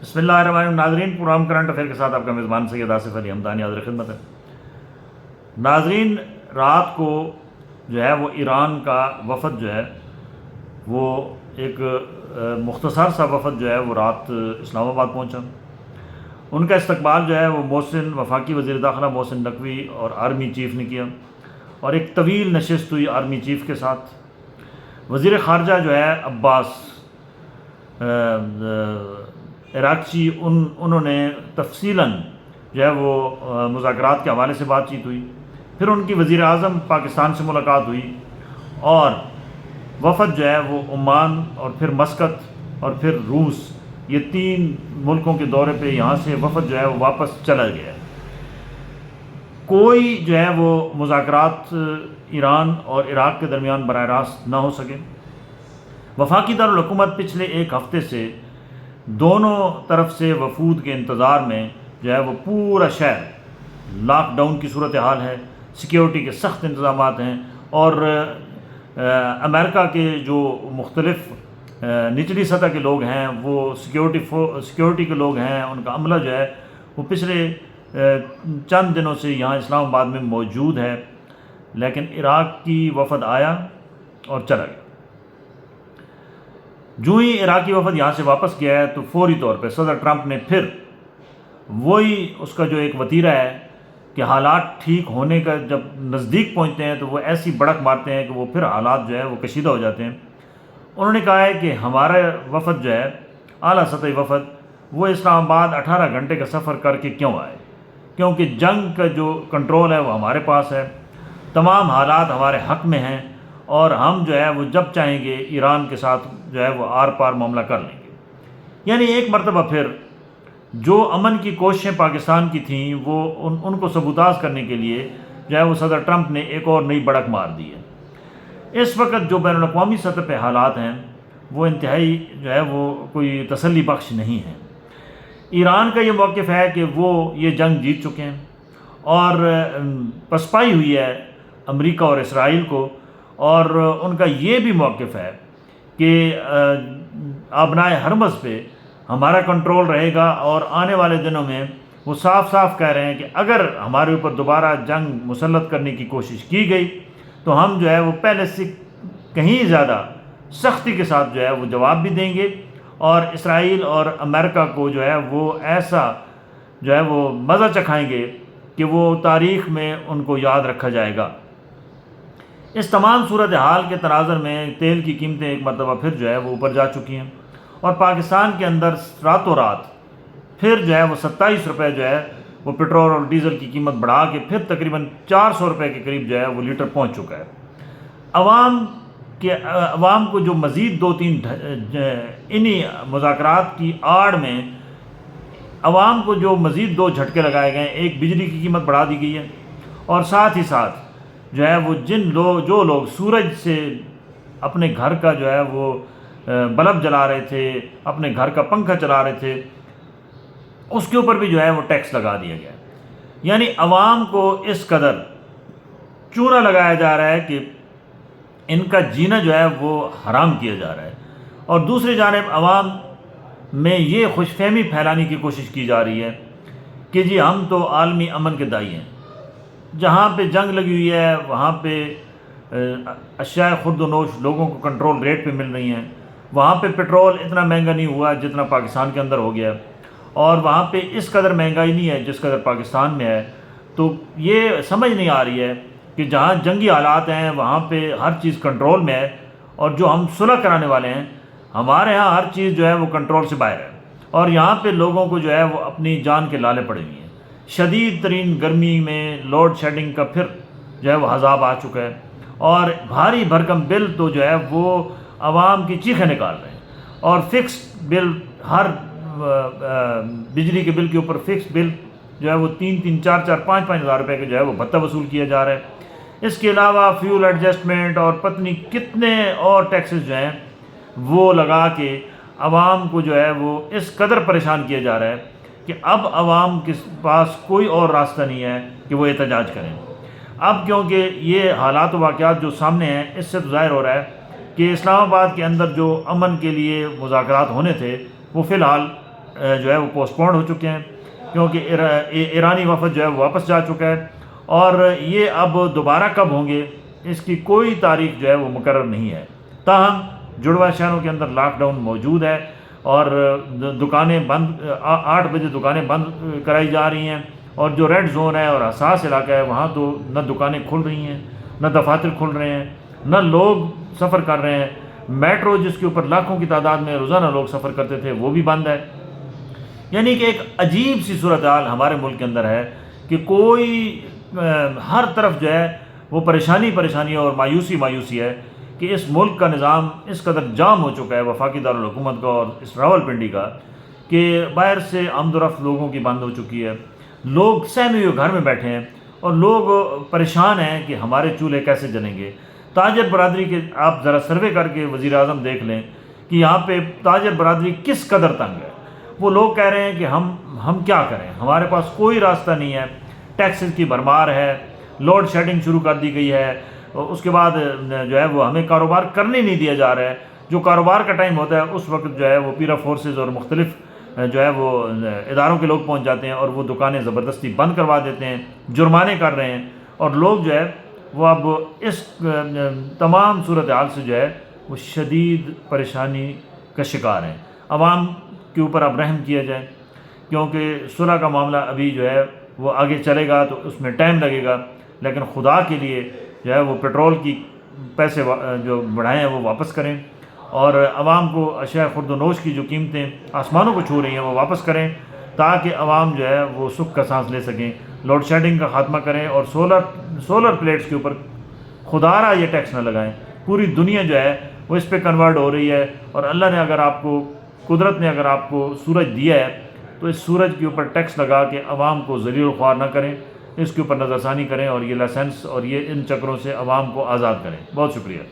بسم اللہ الرحمن الرحیم۔ ناظرین، پروگرام کرنٹ افیئر کے ساتھ آپ کا میزبان سید آصف علی حمدانی حاضر خدمت ہے۔ ناظرین، رات کو جو ہے وہ ایران کا وفد جو ہے وہ ایک مختصر سا وفد جو ہے وہ رات اسلام آباد پہنچا۔ ان کا استقبال جو ہے وہ محسن وفاقی وزیر داخلہ محسن نقوی اور آرمی چیف نے کیا، اور ایک طویل نشست ہوئی آرمی چیف کے ساتھ۔ وزیر خارجہ جو ہے عباس عراقچی، انہوں نے تفصیلاً جو ہے وہ مذاکرات کے حوالے سے بات چیت ہوئی۔ پھر ان کی وزیر اعظم پاکستان سے ملاقات ہوئی، اور وفد جو ہے وہ عمان اور پھر مسقط اور پھر روس، یہ 3 ملکوں کے دورے پہ یہاں سے وفد جو ہے وہ واپس چلا گیا۔ کوئی جو ہے وہ مذاکرات ایران اور عراق کے درمیان براہ راست نہ ہو سکے۔ وفاقی دارالحکومت پچھلے ایک ہفتے سے دونوں طرف سے وفود کے انتظار میں جو ہے وہ پورا شہر لاک ڈاؤن کی صورتحال ہے، سیکیورٹی کے سخت انتظامات ہیں، اور امریکہ کے جو مختلف نچلی سطح کے لوگ ہیں، وہ سیکیورٹی کے لوگ ہیں، ان کا عملہ جو ہے وہ پچھلے چند دنوں سے یہاں اسلام آباد میں موجود ہے۔ لیکن عراق کی وفد آیا اور چلا گیا۔ جو ہی عراقی وفد یہاں سے واپس گیا ہے تو فوری طور پہ صدر ٹرمپ نے پھر وہی اس کا جو ایک وتیرہ ہے کہ حالات ٹھیک ہونے کا جب نزدیک پہنچتے ہیں تو وہ ایسی بڑک مارتے ہیں کہ وہ پھر حالات جو ہے وہ کشیدہ ہو جاتے ہیں۔ انہوں نے کہا ہے کہ ہمارا وفد جو ہے اعلیٰ سطحی وفد، وہ اسلام آباد 18 گھنٹے کا سفر کر کے کیوں آئے، کیونکہ جنگ کا جو کنٹرول ہے وہ ہمارے پاس ہے، تمام حالات ہمارے حق میں ہیں، اور ہم جو ہے وہ جب چاہیں گے ایران کے ساتھ جو ہے وہ آر پار معاملہ کر لیں گے۔ یعنی ایک مرتبہ پھر جو امن کی کوششیں پاکستان کی تھیں وہ ان کو سبوتاژ کرنے کے لیے جو ہے وہ صدر ٹرمپ نے ایک اور نئی بڑک مار دی ہے۔ اس وقت جو بین الاقوامی سطح پہ حالات ہیں وہ انتہائی جو ہے وہ کوئی تسلی بخش نہیں ہیں۔ ایران کا یہ موقف ہے کہ وہ یہ جنگ جیت چکے ہیں، اور پسپائی ہوئی ہے امریکہ اور اسرائیل کو، اور ان کا یہ بھی موقف ہے کہ آبنائے ہرمز پہ ہمارا کنٹرول رہے گا، اور آنے والے دنوں میں وہ صاف صاف کہہ رہے ہیں کہ اگر ہمارے اوپر دوبارہ جنگ مسلط کرنے کی کوشش کی گئی تو ہم جو ہے وہ پہلے سے کہیں زیادہ سختی کے ساتھ جو ہے وہ جواب بھی دیں گے، اور اسرائیل اور امریکہ کو جو ہے وہ ایسا جو ہے وہ مزہ چکھائیں گے کہ وہ تاریخ میں ان کو یاد رکھا جائے گا۔ اس تمام صورتحال کے تناظر میں تیل کی قیمتیں ایک مرتبہ پھر جو ہے وہ اوپر جا چکی ہیں، اور پاکستان کے اندر راتوں رات پھر جو ہے وہ 27 روپے جو ہے وہ پٹرول اور ڈیزل کی قیمت بڑھا کے پھر تقریباً 400 روپے کے قریب جو ہے وہ لیٹر پہنچ چکا ہے۔ عوام کو جو مزید 2-3 انہی مذاکرات کی آڑ میں عوام کو جو مزید 2 جھٹکے لگائے گئے ہیں، ایک بجلی کی قیمت بڑھا دی گئی ہے، اور ساتھ ہی ساتھ جو ہے وہ جو لوگ سورج سے اپنے گھر کا جو ہے وہ بلب جلا رہے تھے، اپنے گھر کا پنکھا چلا رہے تھے، اس کے اوپر بھی جو ہے وہ ٹیکس لگا دیا گیا ہے۔ یعنی عوام کو اس قدر چونا لگایا جا رہا ہے کہ ان کا جینا جو ہے وہ حرام کیا جا رہا ہے، اور دوسری جانب عوام میں یہ خوش فہمی پھیلانے کی کوشش کی جا رہی ہے کہ جی ہم تو عالمی امن کے دائی ہیں، جہاں پہ جنگ لگی ہوئی ہے وہاں پہ اشیاء خرد و نوش لوگوں کو کنٹرول ریٹ پہ مل رہی ہیں، وہاں پہ پٹرول اتنا مہنگا نہیں ہوا جتنا پاکستان کے اندر ہو گیا، اور وہاں پہ اس قدر مہنگائی نہیں ہے جس قدر پاکستان میں ہے۔ تو یہ سمجھ نہیں آ رہی ہے کہ جہاں جنگی حالات ہیں وہاں پہ ہر چیز کنٹرول میں ہے، اور جو ہم صلح کرانے والے ہیں ہمارے ہاں ہر چیز جو ہے وہ کنٹرول سے باہر ہے، اور یہاں پہ لوگوں کو جو ہے وہ اپنی جان کے لالے پڑے ہوئے ہیں۔ شدید ترین گرمی میں لوڈ شیڈنگ کا پھر جو ہے وہ عذاب آ چکا ہے، اور بھاری بھرکم بل تو جو ہے وہ عوام کی چیخیں نکال رہے ہیں، اور فکس بل ہر بجلی کے بل کے اوپر فکس بل جو ہے وہ 3-3 4-4 5-5 ہزار روپے کے جو ہے وہ بھتہ وصول کیا جا رہا ہے۔ اس کے علاوہ فیول ایڈجسٹمنٹ اور پتنی کتنے اور ٹیکسز جو ہیں وہ لگا کے عوام کو جو ہے وہ اس قدر پریشان کیا جا رہا ہے کہ اب عوام کے پاس کوئی اور راستہ نہیں ہے کہ وہ احتجاج کریں۔ اب کیونکہ یہ حالات و واقعات جو سامنے ہیں اس سے تو ظاہر ہو رہا ہے کہ اسلام آباد کے اندر جو امن کے لیے مذاکرات ہونے تھے وہ فی الحال جو ہے وہ پوسٹ پونڈ ہو چکے ہیں، کیونکہ ایرانی وفد جو ہے وہ واپس جا چکا ہے، اور یہ اب دوبارہ کب ہوں گے اس کی کوئی تاریخ جو ہے وہ مقرر نہیں ہے۔ تاہم جڑواں شہروں کے اندر لاک ڈاؤن موجود ہے، اور دکانیں بند، 8 بجے دکانیں بند کرائی جا رہی ہیں، اور جو ریڈ زون ہے اور حساس علاقہ ہے وہاں تو نہ دکانیں کھل رہی ہیں، نہ دفاتر کھل رہے ہیں، نہ لوگ سفر کر رہے ہیں۔ میٹرو جس کے اوپر لاکھوں کی تعداد میں روزانہ لوگ سفر کرتے تھے وہ بھی بند ہے۔ یعنی کہ ایک عجیب سی صورتحال ہمارے ملک کے اندر ہے کہ کوئی ہر طرف جو ہے وہ پریشانی اور مایوسی ہے کہ اس ملک کا نظام اس قدر جام ہو چکا ہے، وفاقی دارالحکومت کا اور اس راولپنڈی کا، کہ باہر سے آمد و رفت لوگوں کی بند ہو چکی ہے، لوگ سہمے ہوئے گھر میں بیٹھے ہیں، اور لوگ پریشان ہیں کہ ہمارے چولہے کیسے جلیں گے۔ تاجر برادری کے آپ ذرا سروے کر کے وزیر اعظم دیکھ لیں کہ یہاں پہ تاجر برادری کس قدر تنگ ہے۔ وہ لوگ کہہ رہے ہیں کہ ہم کیا کریں، ہمارے پاس کوئی راستہ نہیں ہے، ٹیکسز کی بھرمار ہے، لوڈ شیڈنگ شروع کر دی گئی ہے، اس کے بعد جو ہے وہ ہمیں کاروبار کرنے نہیں دیا جا رہا ہے۔ جو کاروبار کا ٹائم ہوتا ہے اس وقت جو ہے وہ پیرا فورسز اور مختلف جو ہے وہ اداروں کے لوگ پہنچ جاتے ہیں اور وہ دکانیں زبردستی بند کروا دیتے ہیں، جرمانے کر رہے ہیں، اور لوگ جو ہے وہ اب اس تمام صورتحال سے جو ہے وہ شدید پریشانی کا شکار ہیں۔ عوام کے اوپر اب رحم کیا جائے، کیونکہ صلح کا معاملہ ابھی جو ہے وہ آگے چلے گا تو اس میں ٹائم لگے گا، لیکن خدا کے لیے جو ہے وہ پیٹرول کی پیسے جو بڑھائے ہیں وہ واپس کریں، اور عوام کو اشیاء خورد و نوش کی جو قیمتیں آسمانوں کو چھو رہی ہیں وہ واپس کریں، تاکہ عوام جو ہے وہ سکھ کا سانس لے سکیں۔ لوڈ شیڈنگ کا خاتمہ کریں، اور سولر پلیٹس کے اوپر خدارہ یہ ٹیکس نہ لگائیں۔ پوری دنیا جو ہے وہ اس پہ کنورٹ ہو رہی ہے، اور اللہ نے اگر آپ کو، قدرت نے اگر آپ کو سورج دیا ہے تو اس سورج کے اوپر ٹیکس لگا کے عوام کو ذلیل و خوار نہ کریں، اس کے اوپر نظر ثانی کریں، اور یہ لائسنس اور یہ ان چکروں سے عوام کو آزاد کریں۔ بہت شکریہ۔